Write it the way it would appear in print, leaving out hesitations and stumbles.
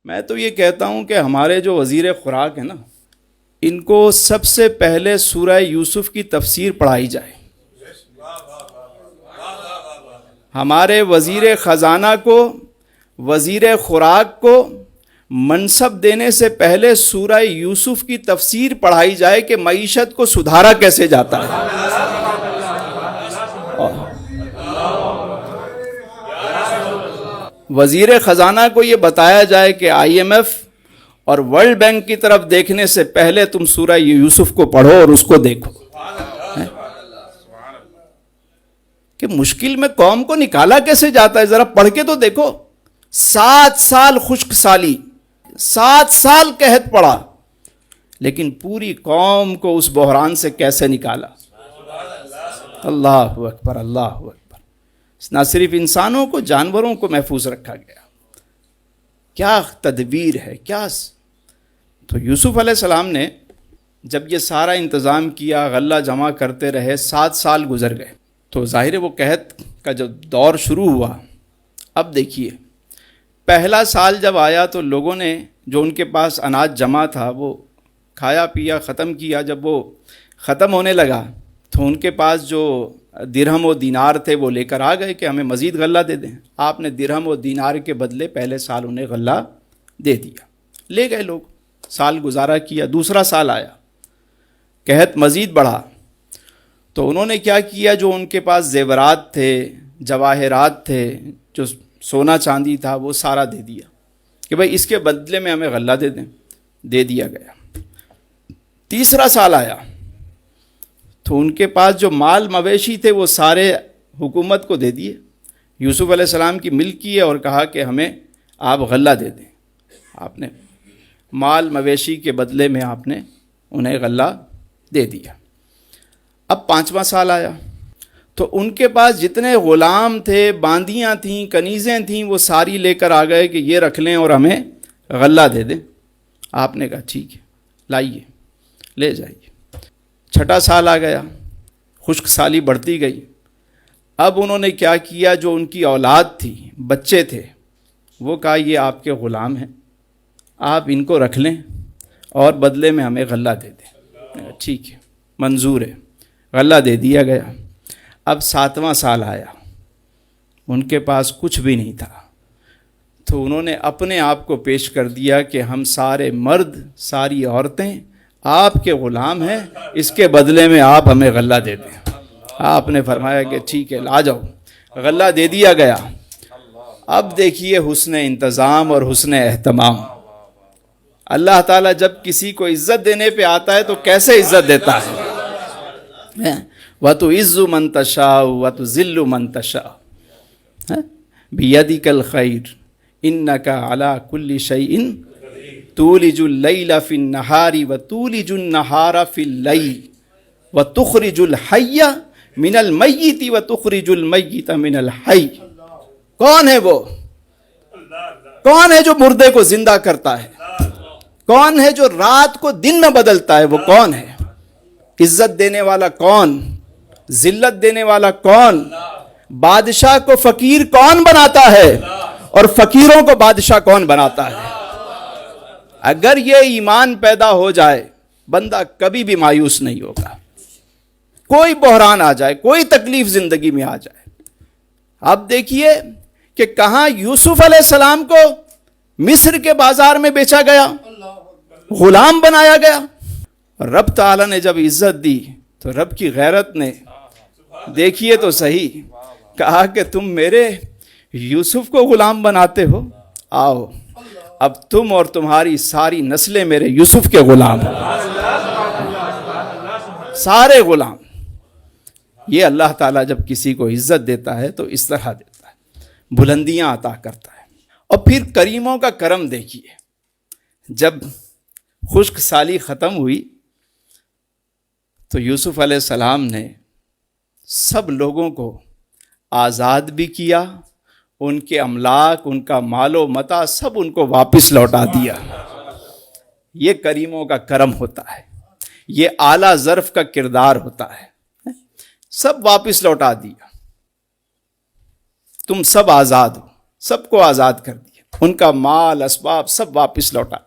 میں تو یہ کہتا ہوں کہ ہمارے جو وزیر خوراک ہیں نا، ان کو سب سے پہلے سورہ یوسف کی تفسیر پڑھائی جائے۔ ہمارے وزیر خزانہ کو، وزیر خوراک کو منصب دینے سے پہلے سورہ یوسف کی تفسیر پڑھائی جائے کہ معیشت کو سدھارا کیسے جاتا ہے۔ وزیر خزانہ کو یہ بتایا جائے کہ آئی ایم ایف اور ورلڈ بینک کی طرف دیکھنے سے پہلے تم سورہ یوسف کو پڑھو اور اس کو دیکھو کہ مشکل میں قوم کو نکالا کیسے جاتا ہے، ذرا پڑھ کے تو دیکھو۔ 7 سال خشک سالی، 7 سال قحط پڑا، لیکن پوری قوم کو اس بحران سے کیسے نکالا۔ اللہ اکبر، اللہ اکبر۔ نہ صرف انسانوں کو، جانوروں کو محفوظ رکھا گیا۔ کیا تدبیر ہے، کیا۔ تو یوسف علیہ السلام نے جب یہ سارا انتظام کیا، غلہ جمع کرتے رہے، 7 سال گزر گئے، تو ظاہر ہے وہ قحط کا جو دور شروع ہوا۔ اب دیکھیے، پہلا سال جب آیا تو لوگوں نے جو ان کے پاس اناج جمع تھا وہ کھایا پیا ختم کیا۔ جب وہ ختم ہونے لگا تو ان کے پاس جو درہم و دینار تھے وہ لے کر آ گئے کہ ہمیں مزید غلہ دے دیں۔ آپ نے درہم و دینار کے بدلے پہلے سال انہیں غلہ دے دیا، لے گئے لوگ۔ سال گزارا کیا، دوسرا سال آیا، قحط مزید بڑھا، تو انہوں نے کیا کیا، جو ان کے پاس زیورات تھے، جواہرات تھے، جو سونا چاندی تھا، وہ سارا دے دیا کہ بھائی اس کے بدلے میں ہمیں غلہ دے دیں۔ دے دیا گیا۔ تیسرا سال آیا تو ان کے پاس جو مال مویشی تھے وہ سارے حکومت کو دے دیے، یوسف علیہ السلام کی ملکی ہے، اور کہا کہ ہمیں آپ غلہ دے دیں۔ آپ نے مال مویشی کے بدلے میں آپ نے انہیں غلہ دے دیا۔ اب 5واں سال آیا تو ان کے پاس جتنے غلام تھے، باندیاں تھیں، کنیزیں تھیں، وہ ساری لے کر آ گئے کہ یہ رکھ لیں اور ہمیں غلہ دے دیں۔ آپ نے کہا ٹھیک ہے، لائیے، لے جائیے۔ 6واں سال آ گیا، خشک سالی بڑھتی گئی۔ اب انہوں نے کیا کیا، جو ان کی اولاد تھی، بچے تھے، وہ کہا یہ آپ کے غلام ہیں، آپ ان کو رکھ لیں اور بدلے میں ہمیں غلہ دے دیں۔ ٹھیک ہے، منظور ہے، غلہ دے دیا گیا۔ اب 7واں سال آیا، ان کے پاس کچھ بھی نہیں تھا، تو انہوں نے اپنے آپ کو پیش کر دیا کہ ہم سارے مرد، ساری عورتیں آپ کے غلام ہیں، اس کے بدلے میں آپ ہمیں غلہ دے دیں۔ آپ نے فرمایا کہ ٹھیک ہے، لا جاؤ، غلہ دے دیا گیا۔ اب دیکھیے حسن انتظام اور حسن اہتمام۔ اللہ تعالیٰ جب کسی کو عزت دینے پہ آتا ہے تو کیسے عزت دیتا ہے۔ وَتُعِزُّ مَن تَشَاءُ وَتُذِلُّ مَن تَشَاءُ بِيَدِكَ الْخَيْرُ إِنَّكَ عَلَى كُلِّ شَيْءٍ تولج اللیل فی النہار وتولج النہار فی اللیل وتخرج الحی من المیت وتخرج المیت من الحی۔ کون ہے وہ؟ کون ہے جو مردے کو زندہ کرتا ہے؟ کون ہے جو رات کو دن میں بدلتا ہے؟ وہ کون ہے؟ عزت دینے والا کون؟ ذلت دینے والا کون؟ بادشاہ کو فقیر کون بناتا ہے اور فقیروں کو بادشاہ کون بناتا ہے؟ اگر یہ ایمان پیدا ہو جائے، بندہ کبھی بھی مایوس نہیں ہوگا۔ کوئی بحران آ جائے، کوئی تکلیف زندگی میں آ جائے۔ اب دیکھیے کہ کہاں یوسف علیہ السلام کو مصر کے بازار میں بیچا گیا، غلام بنایا گیا۔ رب تعالیٰ نے جب عزت دی تو رب کی غیرت نے، دیکھیے تو صحیح، کہا کہ تم میرے یوسف کو غلام بناتے ہو، آؤ اب تم اور تمہاری ساری نسلیں میرے یوسف کے غلام ہیں، سارے غلام۔ یہ اللہ تعالیٰ جب کسی کو عزت دیتا ہے تو اس طرح دیتا ہے، بلندیاں عطا کرتا ہے۔ اور پھر کریموں کا کرم دیکھیے، جب خشک سالی ختم ہوئی تو یوسف علیہ السلام نے سب لوگوں کو آزاد بھی کیا، ان کے املاک، ان کا مال و متاع سب ان کو واپس لوٹا دیا۔ یہ کریموں کا کرم ہوتا ہے، یہ اعلیٰ ظرف کا کردار ہوتا ہے۔ سب واپس لوٹا دیا، تم سب آزاد ہو، سب کو آزاد کر دیا۔ ان کا مال اسباب سب واپس لوٹا.